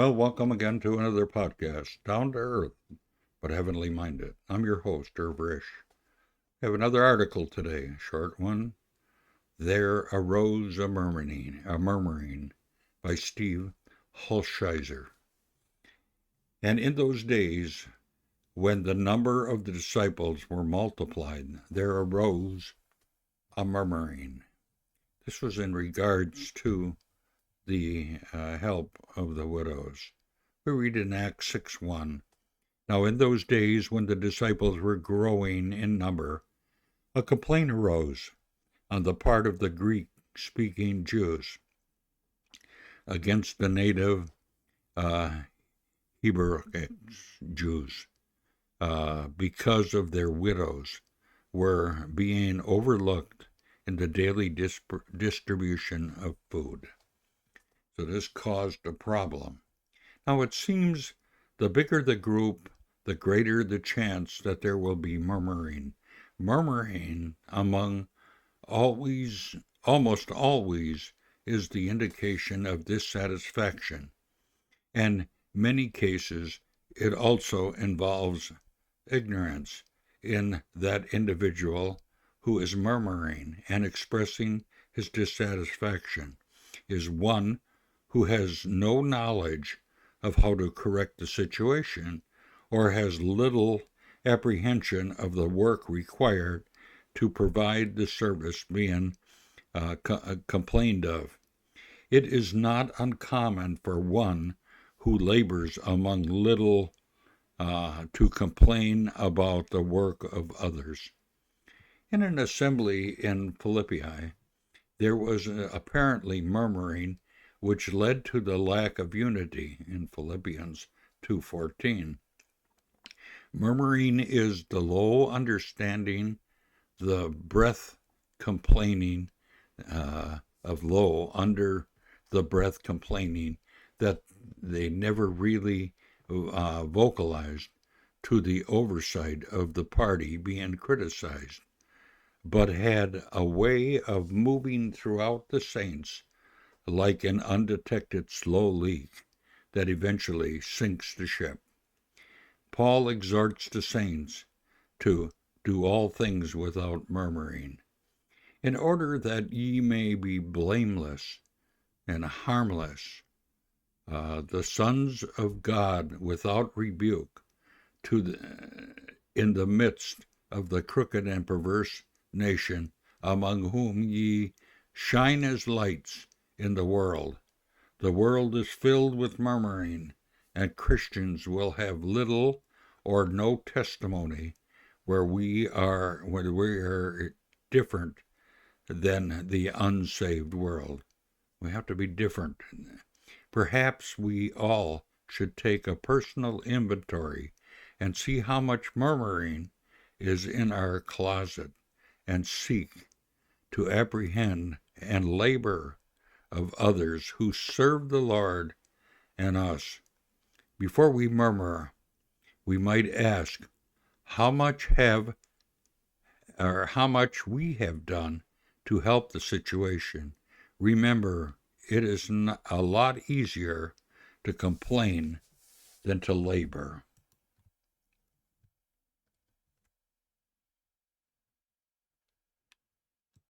Well, welcome again to another podcast, Down to Earth, but Heavenly Minded. I'm your host, Risch. I have another article today, short one. There Arose a Murmuring by Steve Hulshizer. And in those days, when the number of the disciples were multiplied, there arose a murmuring. This was in regards to the help of the widows. We read in Acts 6:1. Now in those days when the disciples were growing in number, a complaint arose on the part of the Greek-speaking Jews against the native Hebrew Jews because of their widows were being overlooked in the daily distribution of food. So this caused a problem. Now it seems the bigger the group, the greater the chance that there will be murmuring. Murmuring among almost always is the indication of dissatisfaction. And many cases it also involves ignorance in that individual who is murmuring and expressing his dissatisfaction is one who has no knowledge of how to correct the situation or has little apprehension of the work required to provide the service being complained of. It is not uncommon for one who labors among little to complain about the work of others. In an assembly in Philippi, there was apparently murmuring which led to the lack of unity in Philippians 2:14. Murmuring is the low understanding, the breath complaining of low, under the breath complaining that they never really vocalized to the oversight of the party being criticized, but had a way of moving throughout the saints like an undetected slow leak that eventually sinks the ship. Paul exhorts the saints to do all things without murmuring, in order that ye may be blameless and harmless, the sons of God without rebuke, in the midst of the crooked and perverse nation, among whom ye shine as lights in the world. The world is filled with murmuring, and Christians will have little or no testimony where we are different than the unsaved world. We have to be different. Perhaps we all should take a personal inventory and see how much murmuring is in our closet and seek to apprehend and labor of others who serve the Lord and us. Before we murmur, we might ask how much we have done to help the situation. Remember, it is a lot easier to complain than to labor.